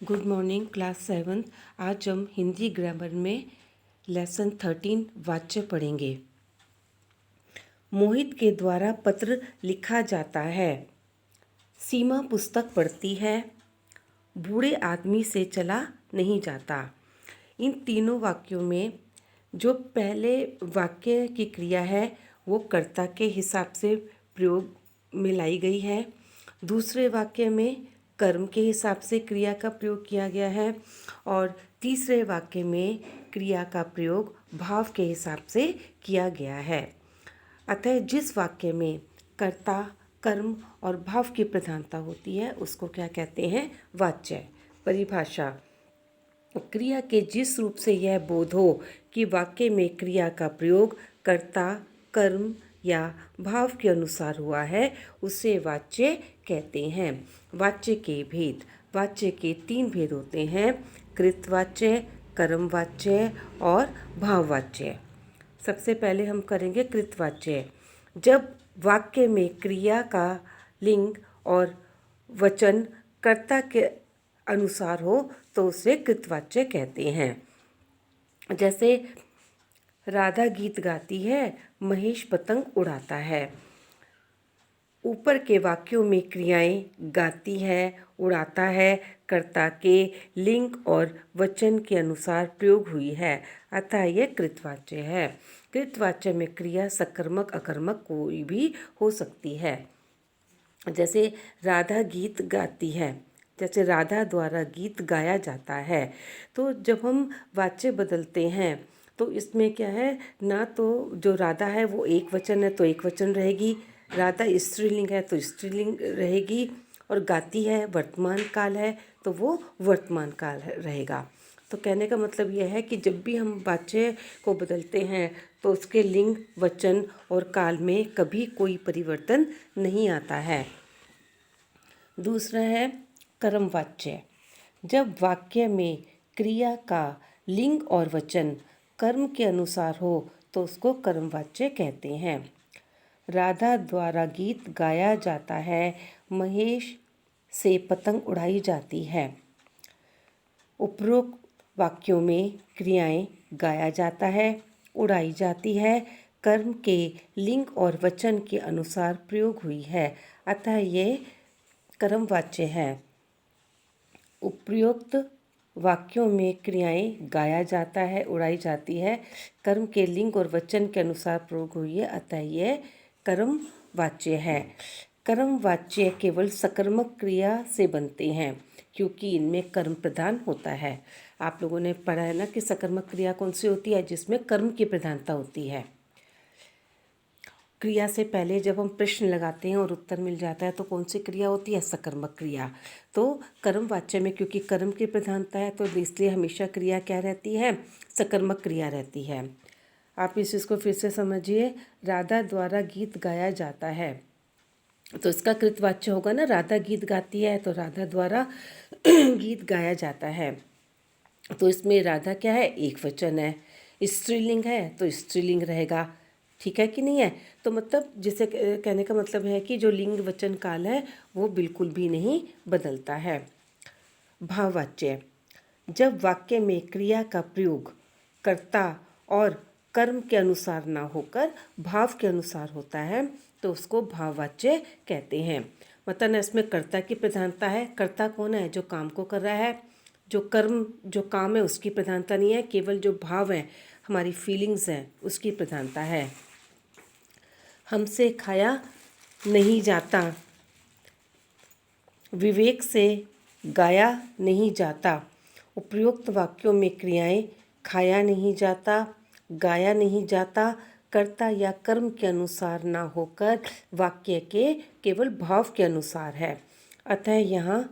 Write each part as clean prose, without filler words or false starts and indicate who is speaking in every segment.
Speaker 1: Good morning class 7। आज हम Hindi grammar में लेसन 13 वाच्य पढ़ेंगे। मोहित के द्वारा पत्र लिखा जाता है। सीमा पुस्तक पढ़ती है। बूढ़े आदमी से चला नहीं जाता। इन तीनों वाक्यों में जो पहले वाक्य की क्रिया है वो कर्ता के हिसाब से प्रयोग में लाई गई है। दूसरे वाक्य में कर्म के हिसाब से क्रिया का प्रयोग किया गया है और तीसरे वाक्य में क्रिया का प्रयोग भाव के हिसाब से किया गया है। अतः जिस वाक्य में कर्ता, कर्म और भाव की प्रधानता होती है उसको क्या कहते हैं? वाच्य। परिभाषा: क्रिया के जिस रूप से यह बोध हो कि वाक्य में क्रिया का प्रयोग कर्ता, कर्म या भाव के अनुसार हुआ है उसे वाच्य कहते हैं। वाच्य के भेद: वाच्य के 3 भेद होते हैं: कृतवाच्य, कर्मवाच्य और भाववाच्य। सबसे पहले हम करेंगे कृतवाच्य। जब वाक्य में क्रिया का लिंग और वचन कर्ता के अनुसार हो तो उसे कृतवाच्य कहते हैं। जैसे राधा गीत गाती है, महेश पतंग उड़ाता है। ऊपर के वाक्यों में क्रियाएं गाती है, उड़ाता है कर्ता के लिंग और वचन के अनुसार प्रयोग हुई है, अतः यह कृतवाच्य है। कृतवाच्य में क्रिया सकर्मक अकर्मक कोई भी हो सकती है। जैसे राधा गीत गाती है, जैसे राधा द्वारा गीत गाया जाता है। तो जब हम वाच्य बदलते हैं तो इसमें क्या है, ना तो जो राधा है वो एक वचन है तो एक वचन रहेगी, राधा स्त्रीलिंग है तो स्त्रीलिंग रहेगी, और गाती है वर्तमान काल है तो वो वर्तमान काल रहेगा। तो कहने का मतलब यह है कि जब भी हम वाच्य को बदलते हैं तो उसके लिंग, वचन और काल में कभी कोई परिवर्तन नहीं आता है। दूसरा है कर्मवाच्य। जब वाक्य में क्रिया का लिंग और वचन कर्म के अनुसार हो तो उसको कर्मवाच्य कहते हैं। राधा द्वारा गीत गाया जाता है, महेश से पतंग उड़ाई जाती है। उपरोक्त वाक्यों में क्रियाएं गाया जाता है, उड़ाई जाती है, कर्म के लिंग और वचन के अनुसार प्रयोग हुई है, अतः ये कर्मवाच्य है। उपरोक्त वाक्यों में क्रियाएं गाया जाता है, उड़ाई जाती है, कर्म के लिंग और वचन के अनुसार प्रयोग हुई है, अतः यह कर्मवाच्य है। कर्मवाच्य केवल सकर्मक क्रिया से बनते हैं क्योंकि इनमें कर्म प्रधान होता है। आप लोगों ने पढ़ा है ना कि सकर्मक क्रिया कौन सी होती है? जिसमें कर्म की प्रधानता होती है। क्रिया से पहले जब हम प्रश्न लगाते हैं और उत्तर मिल जाता है तो कौन सी क्रिया होती है? सकर्मक क्रिया। तो कर्मवाच्य में क्योंकि कर्म की प्रधानता है तो इसलिए हमेशा क्रिया क्या रहती है? सकर्मक क्रिया रहती है। आप इस चीज़ को फिर से समझिए। राधा द्वारा गीत गाया जाता है तो इसका कृतवाच्य होगा ना, राधा गीत गाती है तो राधा द्वारा गीत गाया जाता है। तो इसमें राधा क्या है? एक वचन है। स्त्रीलिंग है तो स्त्रीलिंग रहेगा। ठीक है कि नहीं है? तो मतलब जिसे कहने का मतलब है कि जो लिंग वचन काल है वो बिल्कुल भी नहीं बदलता है। भाववाच्य: जब वाक्य में क्रिया का प्रयोग कर्ता और कर्म के अनुसार ना होकर भाव के अनुसार होता है तो उसको भाववाच्य कहते हैं। मतलब इसमें कर्ता की प्रधानता है। कर्ता कौन है? जो काम को कर रहा है। जो कर्म, जो काम है उसकी प्रधानता नहीं है, केवल जो भाव है, हमारी फीलिंग्स हैं, उसकी प्रधानता है। हमसे खाया नहीं जाता, विवेक से गाया नहीं जाता। उपयुक्त वाक्यों में क्रियाएं खाया नहीं जाता, गाया नहीं जाता कर्ता या कर्म के अनुसार ना होकर वाक्य के केवल भाव के अनुसार है, अतः यहाँ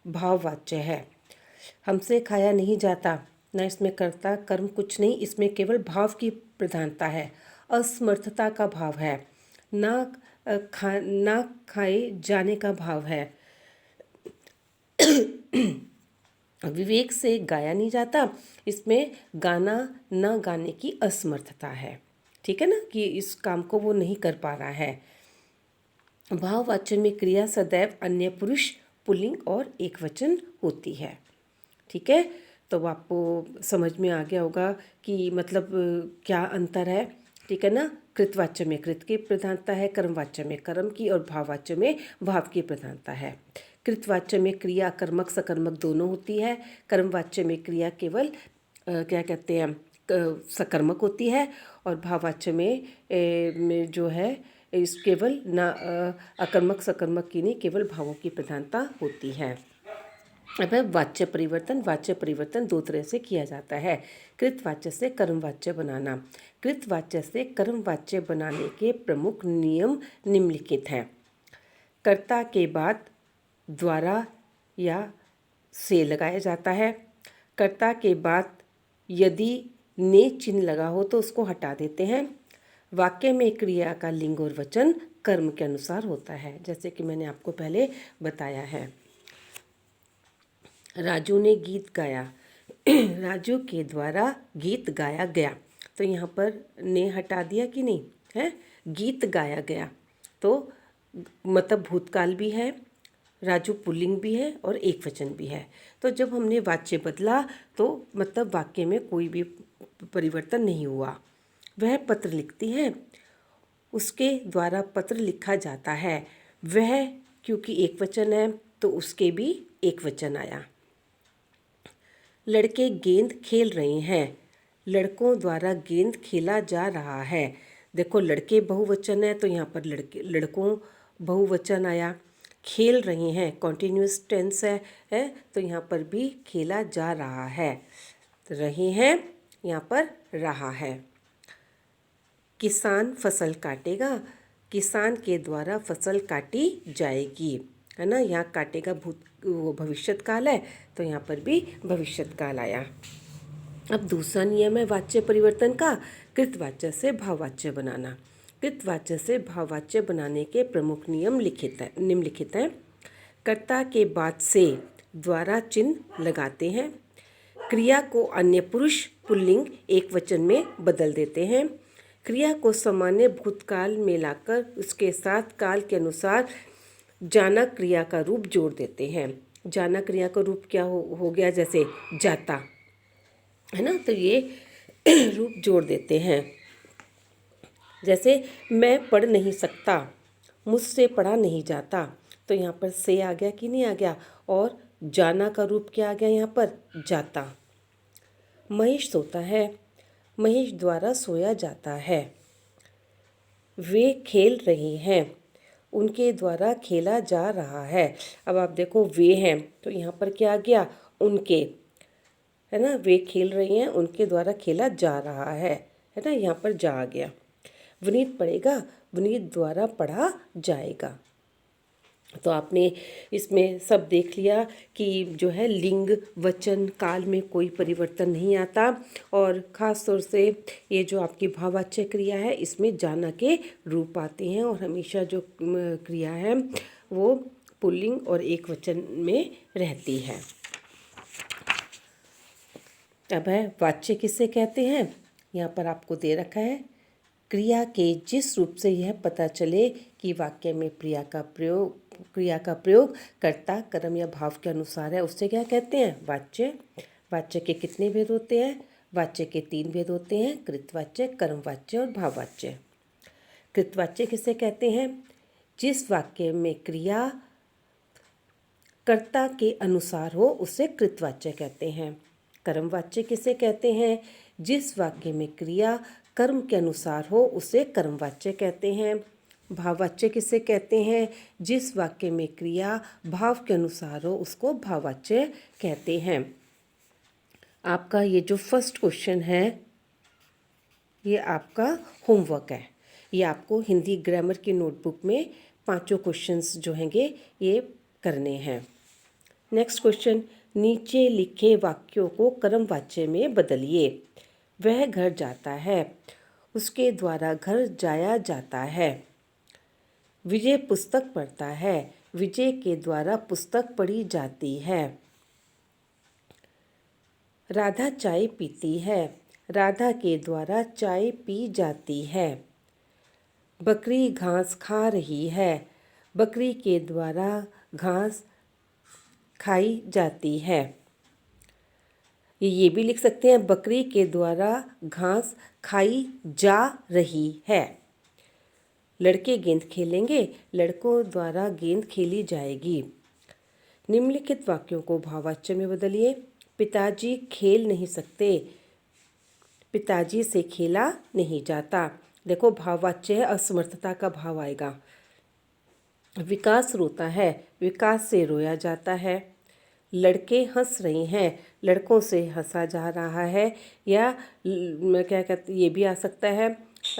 Speaker 1: भाववाच्य है। हमसे खाया नहीं जाता, न इसमें कर्ता कर्म कुछ नहीं, इसमें केवल भाव की प्रधानता है। असमर्थता का भाव है, ना खाए जाने का भाव है। विवेक से गाया नहीं जाता, इसमें गाना न गाने की असमर्थता है। ठीक है ना, कि इस काम को वो नहीं कर पा रहा है। भाववाच्य में क्रिया सदैव अन्य पुरुष, पुल्लिंग और एकवचन होती है। ठीक है, तो आपको समझ में आ गया होगा कि मतलब क्या अंतर है। ठीक है ना। कृतवाच्य में कृत की प्रधानता है, कर्मवाच्य में कर्म की, और भाववाच्य में भाव की प्रधानता है। कृतवाच्य में क्रिया कर्मक सकर्मक दोनों होती है। कर्मवाच्य में क्रिया केवल क्या कहते हैं सकर्मक होती है, और भाववाच्य में जो है इस केवल ना अकर्मक सकर्मक की नहीं, केवल भावों की प्रधानता होती है। अब है वाच्य परिवर्तन दो तरह से किया जाता है। कृतवाच्य से कर्मवाच्य बनाना। कृतवाच्य से कर्मवाच्य बनाने के प्रमुख नियम निम्नलिखित हैं। कर्ता के बाद द्वारा या से लगाया जाता है। कर्ता के बाद यदि ने चिन्ह लगा हो तो उसको हटा देते हैं। वाक्य में क्रिया का लिंग और वचन कर्म के अनुसार होता है, जैसे कि मैंने आपको पहले बताया है। राजू ने गीत गाया। राजू के द्वारा गीत गाया गया, तो यहाँ पर ने हटा दिया कि नहीं है। गीत गाया गया तो मतलब भूतकाल भी है, राजू पुल्लिंग भी है और एक वचन भी है। तो जब हमने वाच्य बदला तो मतलब वाक्य में कोई भी परिवर्तन नहीं हुआ। वह पत्र लिखती है, उसके द्वारा पत्र लिखा जाता है। वह क्योंकि एक वचन है तो उसके भी एक वचन आया। लड़के गेंद खेल रहे हैं, लड़कों द्वारा गेंद खेला जा रहा है। देखो लड़के बहुवचन है तो यहाँ पर लड़कों बहुवचन आया। खेल रहे हैं कॉन्टिन्यूस टेंस है तो यहाँ पर भी खेला जा रहा है। रहे हैं यहाँ पर रहा है। किसान फसल काटेगा, किसान के द्वारा फसल काटी जाएगी, है ना। यहाँ काटेगा वो भविष्यत काल है तो यहाँ पर भी भविष्यत काल आया। अब दूसरा नियम है वाच्य परिवर्तन का, कृतवाच्य से भाववाच्य बनाना। कृतवाच्य से भाववाच्य बनाने के प्रमुख नियम निम्नलिखित हैं। कर्ता के बाद से द्वारा चिन्ह लगाते हैं। क्रिया को अन्य पुरुष पुल्लिंग एक वचन में बदल देते हैं। क्रिया को सामान्य भूतकाल में लाकर उसके साथ काल के अनुसार जाना क्रिया का रूप जोड़ देते हैं। जाना क्रिया का रूप क्या हो गया, जैसे जाता, है ना, तो ये रूप जोड़ देते हैं। जैसे मैं पढ़ नहीं सकता, मुझसे पढ़ा नहीं जाता, तो यहाँ पर से आ गया कि नहीं आ गया, और जाना का रूप क्या आ गया यहाँ पर, जाता। महेश सोता है, महेश द्वारा सोया जाता है। वे खेल रहे हैं, उनके द्वारा खेला जा रहा है। अब आप देखो वे हैं तो यहाँ पर क्या आ गया, उनके, है ना। वे खेल रही हैं, उनके द्वारा खेला जा रहा है ना, यहाँ पर जा आ गया। विनीत पढ़ेगा, विनीत द्वारा पढ़ा जाएगा। तो आपने इसमें सब देख लिया कि जो है लिंग वचन काल में कोई परिवर्तन नहीं आता, और ख़ास तौर से ये जो आपकी भाववाच्य क्रिया है इसमें जाना के रूप आते हैं, और हमेशा जो क्रिया है वो पुल्लिंग और एक वचन में रहती है। अब है वाच्य किसे कहते हैं, यहाँ पर आपको दे रखा है। क्रिया के जिस रूप से यह पता चले कि वाक्य में क्रिया का प्रयोग कर्ता कर्म या भाव के अनुसार है, उससे क्या कहते हैं, वाच्य। वाच्य के कितने भेद होते हैं, वाच्य के 3 भेद होते हैं, कृतवाच्य, कर्मवाच्य और भाववाच्य। कृतवाच्य किसे कहते हैं, जिस वाक्य में क्रिया कर्ता के अनुसार हो उसे कृतवाच्य कहते हैं। कर्मवाच्य किसे कहते हैं, जिस वाक्य में क्रिया कर्म के अनुसार हो उसे कर्मवाच्य कहते हैं। भाववाच्य किसे कहते हैं, जिस वाक्य में क्रिया भाव के अनुसार हो उसको भाववाच्य कहते हैं। आपका ये जो फर्स्ट क्वेश्चन है ये आपका होमवर्क है। ये आपको हिंदी ग्रामर की नोटबुक में 5 क्वेश्चंस जो हैंगे ये करने हैं। नेक्स्ट क्वेश्चन, नीचे लिखे वाक्यों को कर्मवाच्य में बदलिए। वह घर जाता है, उसके द्वारा घर जाया जाता है। विजय पुस्तक पढ़ता है, विजय के द्वारा पुस्तक पढ़ी जाती है। राधा चाय पीती है, राधा के द्वारा चाय पी जाती है। बकरी घास खा रही है, बकरी के द्वारा घास खाई जाती है। ये भी लिख सकते हैं, बकरी के द्वारा घास खाई जा रही है। लड़के गेंद खेलेंगे, लड़कों द्वारा गेंद खेली जाएगी। निम्नलिखित वाक्यों को भाववाच्य में बदलिए। पिताजी खेल नहीं सकते, पिताजी से खेला नहीं जाता। देखो भाववाच्य है, असमर्थता का भाव आएगा। विकास रोता है, विकास से रोया जाता है। लड़के हंस रहे हैं, लड़कों से हंसा जा रहा है। या क्या कहते, ये भी आ सकता है,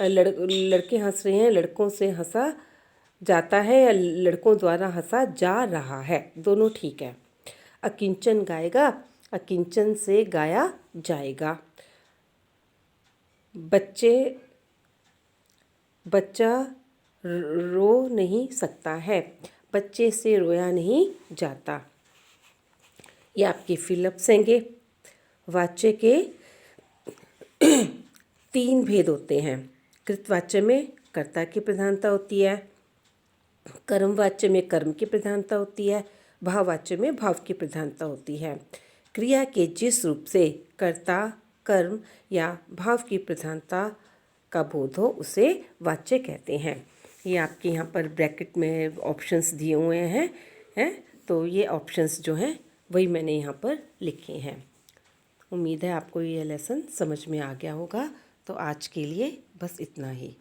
Speaker 1: लड़के हंस रहे हैं, लड़कों से हंसा जाता है, या लड़कों द्वारा हंसा जा रहा है, दोनों ठीक है। अकिंचन गाएगा, अकिंचन से गाया जाएगा। बच्चा रो नहीं सकता है, बच्चे से रोया नहीं जाता। ये आपके फिलअप्स हैंगे। वाच्य के 3 भेद होते हैं। कृतवाच्य में कर्ता की प्रधानता होती है, कर्मवाच्य में कर्म की प्रधानता होती है, भाववाच्य में भाव की प्रधानता होती है। क्रिया के जिस रूप से कर्ता, कर्म या भाव की प्रधानता का बोध हो उसे वाच्य कहते हैं। ये आपके यहाँ पर ब्रैकेट में ऑप्शंस दिए हुए हैं तो ये ऑप्शंस जो हैं वही मैंने यहाँ पर लिखे हैं। उम्मीद है आपको ये लेसन समझ में आ गया होगा। तो आज के लिए बस इतना ही।